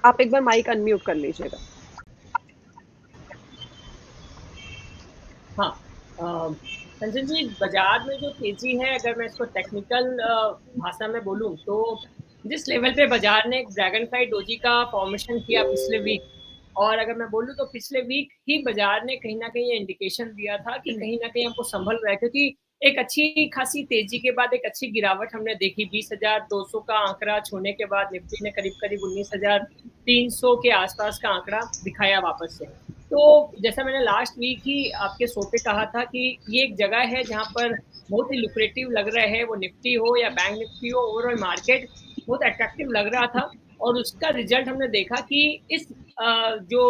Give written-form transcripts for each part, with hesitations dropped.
आप एक बार mic unmute कर लीजिएगा। हाँ, संजय जी, बाजार में जो तेजी है, अगर मैं इसको टेक्निकल भाषा में बोलूँ तो जिस लेवल पे बाजार ने ड्रैगन फ्लाई डोजी का फॉर्मेशन किया पिछले वीक, और अगर मैं बोलूँ तो पिछले वीक ही बाजार ने कहीं ना कहीं ये इंडिकेशन दिया था कि कहीं ना कहीं हमको संभल रहा है, क्योंकि एक अच्छी खासी तेजी के बाद एक अच्छी गिरावट हमने देखी। 20,200 का आंकड़ा छूने के बाद निफ्टी ने करीब करीब 19,300 के आसपास का आंकड़ा दिखाया वापस से। तो जैसा मैंने लास्ट वीक ही आपके शो पे कहा था कि ये एक जगह है जहाँ पर बहुत ही लुक्रेटिव लग रहा है, वो निफ्टी हो या बैंक निफ्टी हो, ओवरऑल मार्केट बहुत अट्रैक्टिव लग रहा था। और उसका रिजल्ट हमने देखा कि इस जो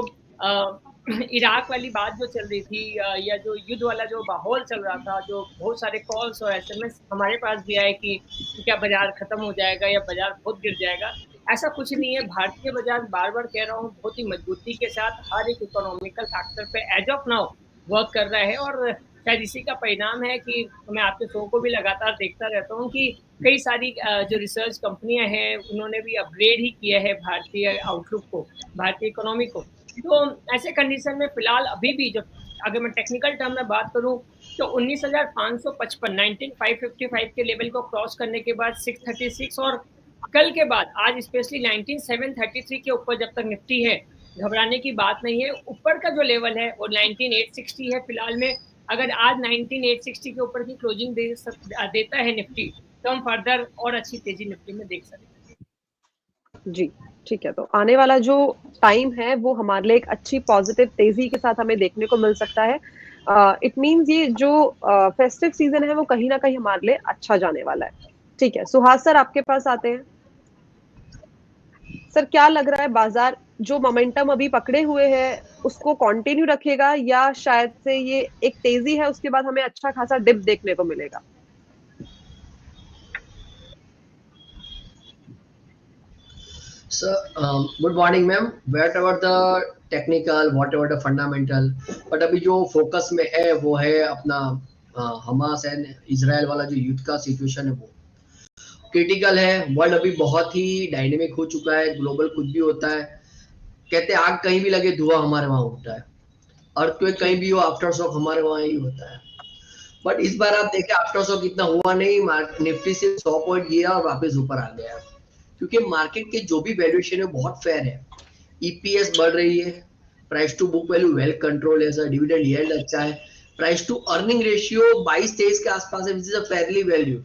इराक वाली बात जो चल रही थी, या जो युद्ध वाला जो माहौल चल रहा था, जो बहुत सारे कॉल्स और एसएमएस हमारे पास भी आए कि क्या बाजार खत्म हो जाएगा या बाजार बहुत गिर जाएगा, ऐसा कुछ नहीं है। भारतीय बाजार, बार बार कह रहा हूँ, बहुत ही मजबूती के साथ हर एक इकोनॉमिकल फैक्टर पे एज ऑफ नाउ वर्क कर रहा है। और शायद इसी का परिणाम है कि मैं आपके शो को भी लगातार देखता रहता हूँ कि कई सारी जो रिसर्च कंपनियां हैं उन्होंने भी अपग्रेड ही किया है भारतीय आउटलुक को, भारतीय इकोनॉमी को। तो ऐसे कंडीशन में फिलहाल अभी भी, जब अगर मैं टेक्निकल टर्म में बात करूं, तो 19,555 19,555 के लेवल को क्रॉस करने के बाद 636, और कल के बाद आज स्पेशली 19,733 के ऊपर जब तक निफ्टी है, घबराने की बात नहीं है। ऊपर का जो लेवल है वो 19,860 है फिलहाल में। अगर आज 19,860 के ऊपर की क्लोजिंग देता है निफ्टी, तो हम फर्दर और अच्छी तेजी निफ्टी में देख सकते हैं। जी, ठीक है। तो आने वाला जो टाइम है वो हमारे लिए एक अच्छी पॉजिटिव तेजी के साथ हमें देखने को मिल सकता है। इट मीन्स ये जो फेस्टिव सीजन है वो कहीं ना कहीं हमारे लिए अच्छा जाने वाला है। ठीक है, सुहास सर आपके पास आते हैं। सर क्या लग रहा है, बाजार जो मोमेंटम अभी पकड़े हुए है उसको कंटिन्यू रखेगा, या शायद से ये एक तेजी है उसके बाद हमें अच्छा खासा डिप देखने को मिलेगा? So, good morning, ma'am. Whatever the technical, whatever the fundamental, but अभी जो फोकस में है वो है अपना हमास एंड इजराइल वाला जो युद्ध का सिचुएशन है वो क्रिटिकल है। वर्ल्ड अभी बहुत ही डायनेमिक हो चुका है, ग्लोबल कुछ भी होता है। कहते हैं आग कहीं भी लगे धुआं हमारे वहां उठता है, अर्थक्वेक कहीं भी हो आफ्टर शॉक हमारे वहां ही होता है। बट इस बार आप देखें आफ्टर शॉक इतना हुआ नहीं, निफ्टी से 100 पॉइंट गिरा और वापस ऊपर आ गया, क्योंकि मार्केट के जो भी वैल्यूएशन है बहुत फेयर है। ईपीएस बढ़ रही है, price to book value well control है सर, डिविडेंड यील्ड अच्छा है, प्राइस टू अर्निंग रेशियो 22-23 के आसपास है, which is a fairly value.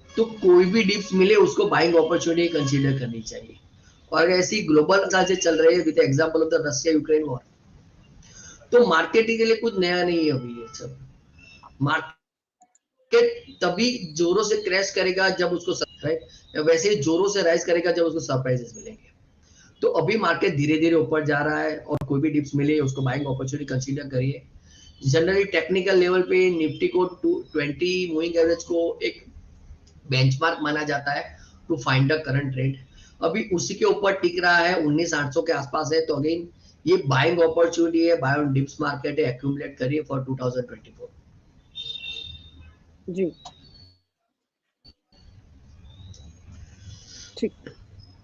तो कोई भी डिप्स मिले उसको बाइंग अपॉर्चुनिटी कंसीडर करनी चाहिए। और अगर ऐसी ग्लोबल से चल रही है with example of the Russia Ukraine war, तो मार्केट के लिए कुछ नया नहीं है अभी ये सब। मार्केट तभी जोरों से क्रैश करेगा जब उसको राइट, वैसे ही जोरों से राइज करेगा जब उसको सरप्राइजेस मिलेंगे। तो अभी मार्केट धीरे धीरे ऊपर जा रहा है और कोई भी डिप्स मिले उसको बाइंग अपॉर्चुनिटी कंसीडर करिए। जनरली टेक्निकल लेवल पे निफ्टी को 220 मूविंग एवरेज को एक बेंचमार्क माना जाता है to find the current trend. अभी उसी के ऊपर टिक रहा है, 19,800 के आसपास है। तो अगेन ये बाइंग अपॉर्चुनिटी है, बाय ऑन डिप्स मार्केट है, एक्यूमुलेट करिए फॉर 2024। जी, ठीक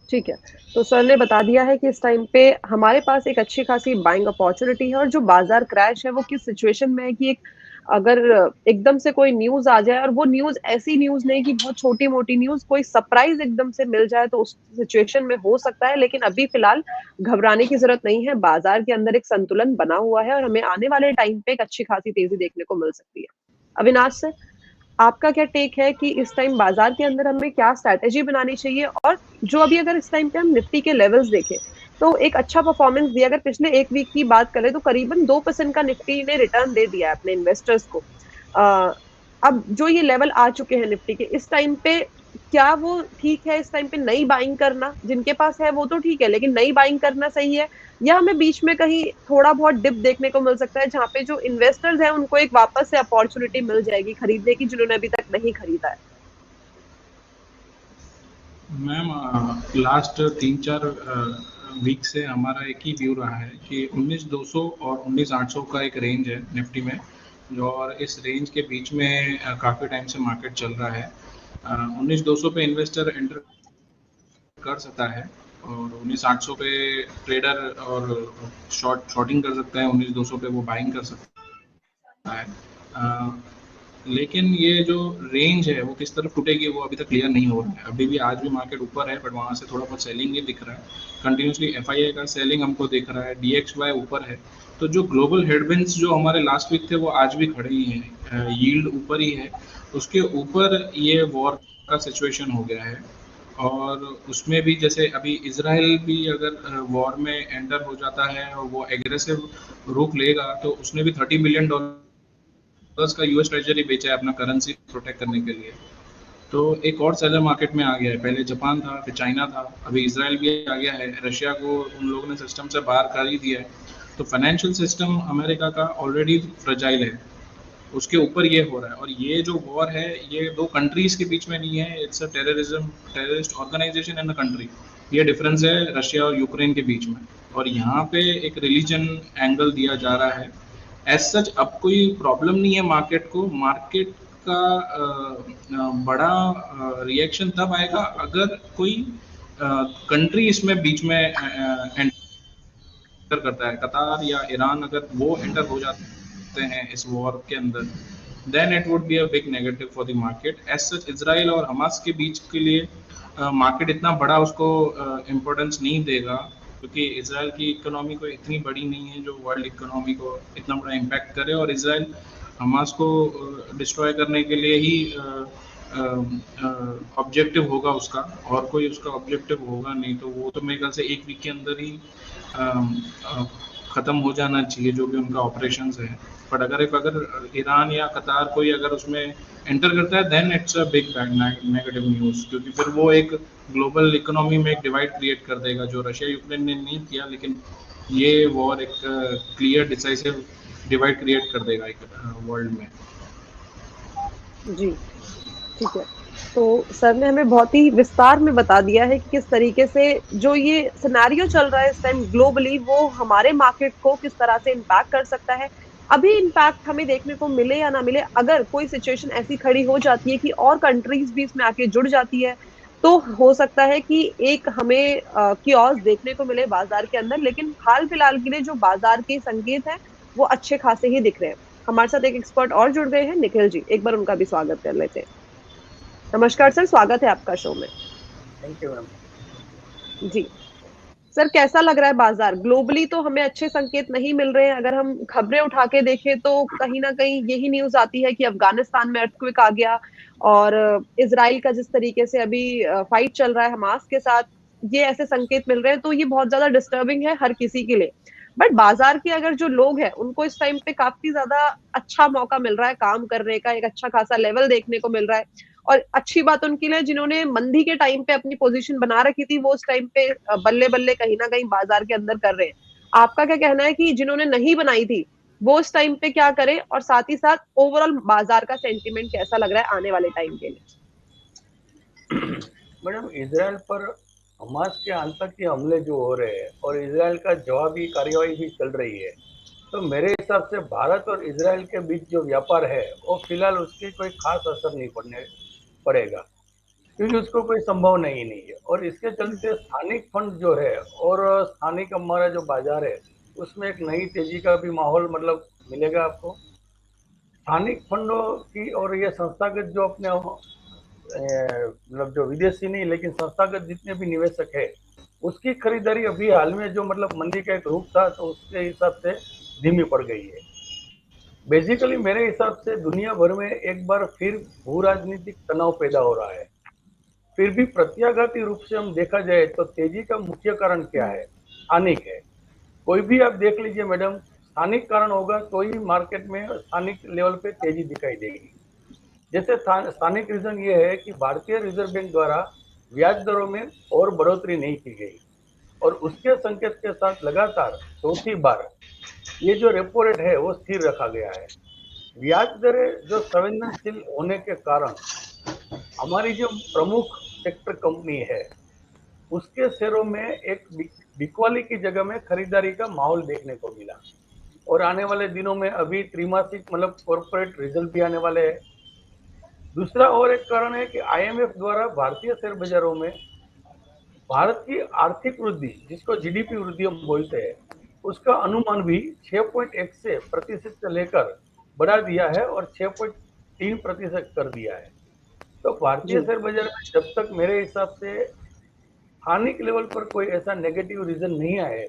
ठीक है। तो सर ने बता दिया है कि इस टाइम पे हमारे पास एक अच्छी खासी बाइंग अपॉर्चुनिटी है, और जो बाजार क्रैश है वो किस सिचुएशन में है कि एक अगर एकदम से कोई न्यूज आ जाए, और वो न्यूज ऐसी न्यूज नहीं कि बहुत छोटी मोटी न्यूज, कोई सरप्राइज एकदम से मिल जाए, तो उस सिचुएशन में हो सकता है। लेकिन अभी फिलहाल घबराने की जरूरत नहीं है, बाजार के अंदर एक संतुलन बना हुआ है और हमें आने वाले टाइम पे एक अच्छी खासी तेजी देखने को मिल सकती है। अविनाश सर, आपका क्या टेक है कि इस टाइम बाजार के अंदर हमें क्या स्ट्रैटेजी बनानी चाहिए? और जो अभी अगर इस टाइम पे हम निफ्टी के लेवल्स देखें तो एक अच्छा परफॉर्मेंस दिया, अगर पिछले एक वीक की बात करें तो करीबन 2% का निफ्टी ने रिटर्न दे दिया है अपने इन्वेस्टर्स को। अब जो ये लेवल आ चुके हैं निफ्टी के इस टाइम पे, क्या वो ठीक है इस टाइम पे नई बाइंग करना? जिनके पास है वो तो ठीक है, लेकिन नई बाइंग करना सही है, या हमें बीच में कहीं थोड़ा बहुत डिप देखने को मिल सकता है जहां पे जो इन्वेस्टर्स हैं उनको एक वापस से अपॉर्चुनिटी मिल जाएगी खरीदने की, जिन्होंने अभी तक नहीं खरीदा है? मैम, लास्ट 3-4 वीक से हमारा एक ही व्यू रहा है कि 19,200 और 19,800 का एक रेंज है निफ्टी में, जो और इस रेंज के बीच में काफ़ी टाइम से मार्केट चल रहा है। 19,200 पे इन्वेस्टर एंटर कर सकता है और 19,800 पे ट्रेडर और शॉर्टिंग कर सकता है, 19,200 पे वो बाइंग कर सकता है। लेकिन ये जो रेंज है वो किस तरफ टूटेगी वो अभी तक क्लियर नहीं हो रहा है। अभी भी आज भी मार्केट ऊपर है, बट वहाँ से थोड़ा बहुत सेलिंग ही दिख रहा है। कंटिन्यूसली एफआईआई का सेलिंग हमको दिख रहा है, डीएक्सवाई ऊपर है। तो जो ग्लोबल हेडविंड्स जो हमारे लास्ट वीक थे वो आज भी खड़े ही हैं, यील्ड ऊपर ही है, उसके ऊपर ये वॉर का सिचुएशन हो गया है। और उसमें भी जैसे अभी इजराइल भी अगर वॉर में एंटर हो जाता है और वो एग्रेसिव रुख लेगा तो उसने भी $30 बिलियन का यूएस ट्रेजरी बेचा है अपना करेंसी प्रोटेक्ट करने के लिए। तो एक और सेलर मार्केट में आ गया है, पहले जापान था, फिर चाइना था, अभी इजराइल भी आ गया है। रशिया को उन लोगों ने सिस्टम से बाहर कर ही दिया है। तो फाइनेंशियल सिस्टम अमेरिका का ऑलरेडी फ्रजाइल है, उसके ऊपर ये हो रहा है। और ये जो वॉर है ये दो कंट्रीज के बीच में नहीं है, it's a terrorist organization in a country. ये डिफरेंस है रशिया और यूक्रेन के बीच में। और यहाँ पे एक रिलीजन एंगल दिया जा रहा है। एज सच अब कोई प्रॉब्लम नहीं है मार्केट को। मार्केट का बड़ा रिएक्शन तब आएगा अगर कोई कंट्री इसमें बीच में एंटर करता है। कतार या ईरान अगर वो एंटर हो जाते हैं इस वॉर के अंदर, then it would be a big negative for the market. As such Israel और हमास के बीच के लिए मार्केट इतना बड़ा उसको इम्पोर्टेंस नहीं देगा, क्योंकि इसराइल की इकोनॉमी को इतनी बड़ी नहीं है जो वर्ल्ड इकोनॉमी को इतना बड़ा इम्पैक्ट करे। और इसराइल हमास को डिस्ट्रॉय करने के लिए ही ऑब्जेक्टिव होगा उसका, और कोई उसका ऑब्जेक्टिव होगा नहीं। तो वो तो मेरे ख्याल से एक वीक के अंदर ही ख़त्म हो जाना चाहिए जो भी उनका ऑपरेशंस है। बट अगर ईरान या कतार कोई अगर उसमें एंटर करता है then it's a big bad negative news, क्योंकि फिर वो एक ग्लोबल इकोनॉमी में एक डिवाइड क्रिएट कर देगा जो रशिया यूक्रेन ने नहीं किया, लेकिन ये वॉर एक क्लियर डिसाइसिव डिवाइड क्रिएट कर देगा एक वर्ल्ड में। जी, ठीक है। तो सर ने हमें बहुत ही विस्तार में बता दिया है कि किस तरीके से जो ये सिनेरियो चल रहा है इस टाइम ग्लोबली वो हमारे मार्केट को किस तरह से इम्पैक्ट कर सकता है। अभी इम्पैक्ट हमें देखने को मिले या ना मिले, अगर कोई सिचुएशन ऐसी खड़ी हो जाती है कि और कंट्रीज भी इसमें आके जुड़ जाती है, तो हो सकता है कि एक हमें कियोस्क देखने को मिले बाजार के अंदर। लेकिन हाल फिलहाल के लिए जो बाजार के संकेत हैं वो अच्छे खासे ही दिख रहे हैं। हमारे साथ एक एक्सपर्ट और जुड़ गए हैं, निखिल जी, एक बार उनका भी स्वागत कर लेते हैं। नमस्कार सर, स्वागत है आपका शो में। Thank you ma'am. जी सर, कैसा लग रहा है बाजार ग्लोबली? तो हमें अच्छे संकेत नहीं मिल रहे हैं। अगर हम खबरें उठा के देखें तो कहीं ना कहीं यही न्यूज आती है कि अफगानिस्तान में अर्थक्वेक आ गया, और इजराइल का जिस तरीके से अभी फाइट चल रहा है हमास के साथ, ये ऐसे संकेत मिल रहे हैं। तो ये बहुत ज्यादा डिस्टर्बिंग है हर किसी के लिए। बट बाजार के अगर जो लोग हैं उनको इस टाइम पे काफी ज्यादा अच्छा मौका मिल रहा है काम करने का, एक अच्छा खासा लेवल देखने को मिल रहा है। और अच्छी बात उनके लिए जिन्होंने मंदी के टाइम पे अपनी पोजीशन बना रखी थी, वो उस टाइम पे बल्ले बल्ले कहीं ना कहीं बाजार के अंदर कर रहे हैं। आपका क्या कहना है कि जिन्होंने नहीं बनाई थी वो उस टाइम पे क्या करें, और साथ ही साथ ओवरऑल बाजार का सेंटिमेंट कैसा लग रहा है आने वाले टाइम के लिए? मैडम, इसराइल पर हमास के आतंकी हमले जो हो रहे हैं और इसराइल का जवाबी कार्यवाही भी चल रही है, तो मेरे हिसाब से भारत और इसराइल के बीच जो व्यापार है वो फिलहाल उसकी कोई खास असर नहीं पड़ेगा, क्योंकि उसको कोई संभावना ही नहीं है। और इसके चलते स्थानिक फंड जो है और स्थानिक हमारा जो बाजार है उसमें एक नई तेजी का भी माहौल मतलब मिलेगा आपको। स्थानिक फंडों की और ये संस्थागत जो अपने मतलब जो विदेशी नहीं लेकिन संस्थागत जितने भी निवेशक है उसकी खरीदारी अभी हाल में जो मतलब मंदी का एक रूप था तो उसके हिसाब से धीमी पड़ गई है। बेसिकली मेरे हिसाब से दुनिया भर में एक बार फिर भू राजनीतिक तनाव पैदा हो रहा है। फिर भी प्रत्याघाती रूप से हम देखा जाए तो तेजी का मुख्य कारण क्या है? स्थानिक है। कोई भी आप देख लीजिए मैडम, स्थानिक कारण होगा तो ही मार्केट में स्थानिक लेवल पे तेजी दिखाई देगी। जैसे स्थानिक रीजन ये है कि भारतीय रिजर्व बैंक द्वारा ब्याज दरों में और बढ़ोतरी नहीं की गई और उसके संकेत के साथ लगातार चौथी बार ये जो रेपो रेट है वो स्थिर रखा गया है। ब्याज दरें जो संवेदनशील होने के कारण हमारी जो प्रमुख सेक्टर कंपनी है उसके शेयरों में एक बिकवाली की जगह में खरीदारी का माहौल देखने को मिला। और आने वाले दिनों में अभी त्रिमासिक मतलब कॉर्पोरेट रिजल्ट भी आने वाले हैं। दूसरा और एक कारण है कि आईएमएफ द्वारा भारतीय शेयर बाजारों में भारत की आर्थिक वृद्धि, जिसको जीडीपी वृद्धि हम बोलते हैं, उसका अनुमान भी 6.1 से लेकर बढ़ा दिया है और 6.3% कर दिया है। तो भारतीय जी शेयर बाजार में जब तक मेरे हिसाब से हानि के लेवल पर कोई ऐसा नेगेटिव रीजन नहीं आए,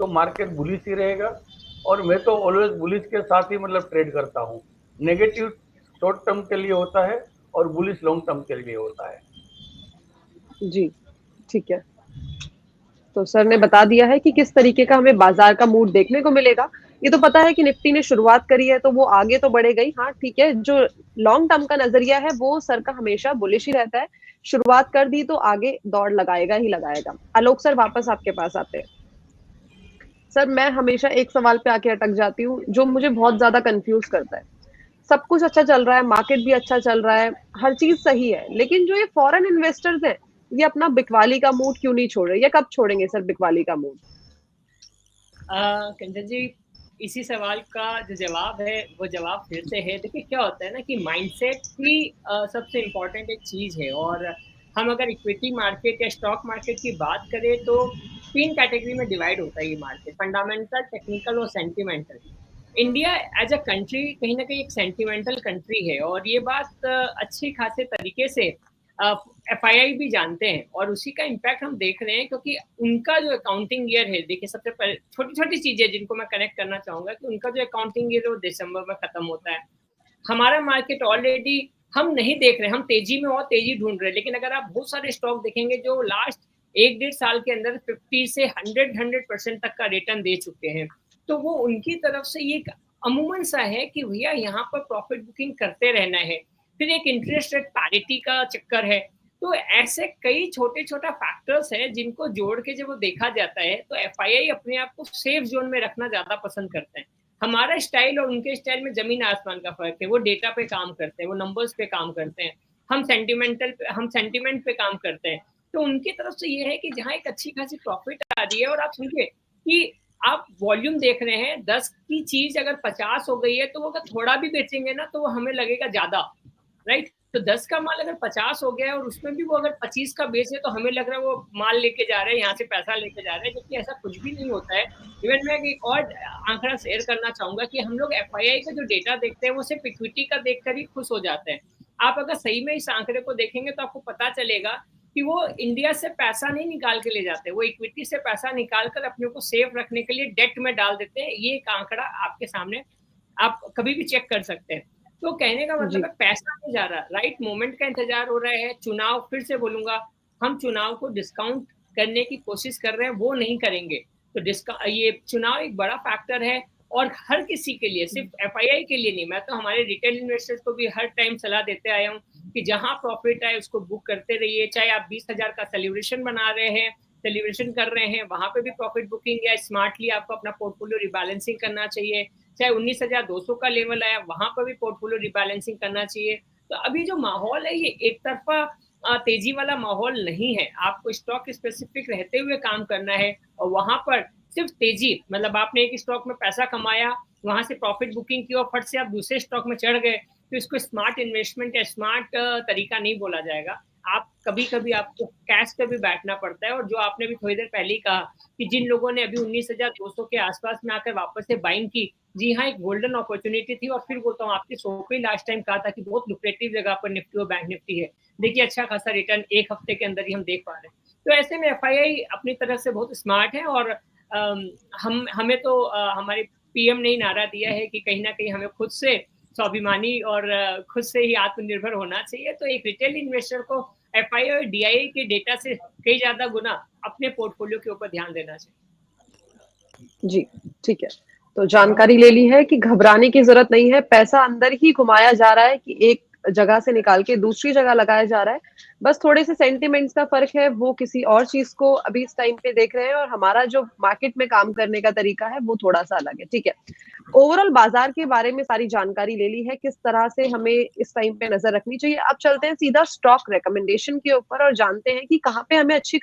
तो मार्केट बुलिश ही रहेगा। और मैं तो ऑलवेज बुलिश के साथ ही मतलब ट्रेड करता हूँ। नेगेटिव शॉर्ट टर्म के लिए होता है और बुलिश लॉन्ग टर्म के लिए होता है। जी, ठीक है। तो सर ने बता दिया है कि किस तरीके का हमें बाजार का मूड देखने को मिलेगा। ये तो पता है कि निफ्टी ने शुरुआत करी है तो वो आगे तो बढ़ेगा ही। हाँ, ठीक है, जो लॉन्ग टर्म का नजरिया है वो सर का हमेशा बुलिश ही रहता है। शुरुआत कर दी तो आगे दौड़ लगाएगा ही लगाएगा। आलोक सर, वापस आपके पास आते हैं। सर, मैं हमेशा एक सवाल पे आके अटक जाती हूँ जो मुझे बहुत ज्यादा कंफ्यूज करता है। सब कुछ अच्छा चल रहा है, मार्केट भी अच्छा चल रहा है, हर चीज सही है, लेकिन जो ये फॉरेन इन्वेस्टर्स हैं, ये अपना बिकवाली का मूड क्यों नहीं छोड़ रहे? ये कब छोड़ेंगे सर बिकवाली का मूड? कंचन जी, इसी सवाल का जो जवाब है वो जवाब फिर से है। देखिए क्या होता है ना कि माइंडसेट ही सबसे इम्पोर्टेंट एक चीज़ है। और हम अगर इक्विटी मार्केट या स्टॉक मार्केट की बात करें तो 3 कैटेगरी में डिवाइड होता है ये मार्केट: फंडामेंटल, टेक्निकल और sentimental. India as a country कहीं ना कहीं एक सेंटिमेंटल कंट्री है, और ये बात अच्छी खासे तरीके से एफआईआई भी जानते हैं, और उसी का इम्पैक्ट हम देख रहे हैं। क्योंकि उनका जो अकाउंटिंग ईयर है, देखिए सबसे पहले छोटी छोटी चीजें जिनको मैं कनेक्ट करना चाहूंगा कि उनका जो अकाउंटिंग ईयर है वो दिसंबर में खत्म होता है। हमारा मार्केट ऑलरेडी हम नहीं देख रहे, हम तेजी में और तेजी ढूंढ रहे हैं। लेकिन अगर आप बहुत सारे स्टॉक देखेंगे जो लास्ट 1-1.5 साल के अंदर 50 से 100% तक का रिटर्न दे चुके हैं, तो वो उनकी तरफ से ये अमूमन सा है कि भैया यहाँ पर प्रॉफिट बुकिंग करते रहना है। फिर एक इंटरेस्ट रेट पैरिटी का चक्कर है। तो ऐसे कई छोटे छोटा फैक्टर्स है जिनको जोड़ के जब वो देखा जाता है तो एफआईआई अपने आप को सेफ जोन में रखना ज्यादा पसंद करते हैं। हमारा स्टाइल और उनके स्टाइल में जमीन आसमान का फर्क है। वो डेटा पे काम करते हैं, वो नंबर्स पे काम करते हैं, हम सेंटिमेंट पे काम करते हैं। तो उनकी तरफ से ये है कि जहाँ एक अच्छी खासी प्रॉफिट आ रही है, और आप समझिए कि आप वॉल्यूम देख रहे हैं, 10 की चीज अगर 50 हो गई है तो वो अगर थोड़ा भी बेचेंगे ना तो वो हमें लगेगा ज्यादा, राइट। तो 10 का माल अगर 50 हो गया है और उसमें भी वो अगर 25 का बेचे तो हमें लग रहा है वो माल लेके जा रहे हैं, यहाँ से पैसा लेके जा रहे हैं, जबकि ऐसा कुछ भी नहीं होता है। इवन मैं एक और आंकड़ा शेयर करना चाहूंगा कि हम लोग एफआईआई का जो डेटा देखते हैं वो सिर्फ इक्विटी का देखकर ही खुश हो जाते हैं। आप अगर सही में इस आंकड़े को देखेंगे तो आपको पता चलेगा कि वो इंडिया से पैसा नहीं निकाल के ले जाते, वो इक्विटी से पैसा निकाल कर अपने को सेफ रखने के लिए डेट में डाल देते हैं। ये एक आंकड़ा आपके सामने आप कभी भी चेक कर सकते हैं। तो कहने का मतलब है पैसा नहीं जा रहा, राइट मोमेंट का इंतजार हो रहा है। चुनाव, फिर से बोलूंगा, हम चुनाव को डिस्काउंट करने की कोशिश कर रहे हैं, वो नहीं करेंगे। तो ये चुनाव एक बड़ा फैक्टर है, और हर किसी के लिए, सिर्फ एफआईआई के लिए नहीं। मैं तो हमारे रिटेल इन्वेस्टर्स को भी हर टाइम सलाह देते आया हूँ कि जहां प्रॉफिट आए उसको बुक करते रहिए। चाहे आप 20,000 का सेलिब्रेशन बना रहे हैं, सेलिब्रेशन कर रहे हैं, वहां पे भी प्रॉफिट बुकिंग या स्मार्टली आपको अपना पोर्टफोलियो रिबैलेंसिंग करना चाहिए। चाहे 19,200 का लेवल आया, वहां पर भी पोर्टफोलियो रिबैलेंसिंग करना चाहिए। तो अभी जो माहौल है ये एक तरफा तेजी वाला माहौल नहीं है। आपको स्टॉक स्पेसिफिक रहते हुए काम करना है, और वहां पर सिर्फ तेजी, मतलब आपने एक स्टॉक में पैसा कमाया, वहां से प्रॉफिट बुकिंग की और फट से आप दूसरे स्टॉक में चढ़ गए, तो इसको स्मार्ट इन्वेस्टमेंट या स्मार्ट तरीका नहीं बोला जाएगा। आप कभी कभी आपको कैश पे भी बैठना पड़ता है। और जो आपने भी थोड़ी देर पहले ही कहा कि जिन लोगों ने अभी 19,200 के आसपास में आकर वापस से बाइंग की, जी हाँ, एक गोल्डन अपॉर्चुनिटी थी। और फिर बोलता हूँ, आपके शो पे लास्ट टाइम कहा था कि बहुत लुक्रेटिव जगह पर निफ्टी और बैंक निफ्टी है। देखिए अच्छा खासा रिटर्न एक हफ्ते के अंदर ही हम देख पा रहे हैं। तो ऐसे में एफआईआई अपनी तरफ से बहुत स्मार्ट है, और हमें तो हमारे पीएम ने ही नारा दिया है कि कहीं ना कहीं हमें खुद से स्वाभिमानी और खुद से ही आत्मनिर्भर होना चाहिए। तो एक रिटेल इन्वेस्टर को एफआईआई और डीआईआई के डेटा से कई ज्यादा गुना अपने पोर्टफोलियो के ऊपर ध्यान देना चाहिए। जी, ठीक है। तो जानकारी ले ली है कि घबराने की जरूरत नहीं है, पैसा अंदर ही घुमाया जा रहा है कि एक जगह से निकाल के दूसरी जगह लगाया जा रहा है। बस थोड़े से सेंटिमेंट्स का फर्क है, वो किसी और चीज को अभी इस टाइम पे देख रहे हैं, और हमारा जो मार्केट में काम करने का तरीका है वो थोड़ा सा अलग है। ठीक है, ओवरऑल बाजार के बारे में सारी जानकारी ले ली है, किस तरह से हमें इस टाइम पे नजर रखनी चाहिए। अब चलते हैं सीधा स्टॉक रिकमेंडेशन के ऊपर और जानते हैं कि कहाँ पे हमें अच्छी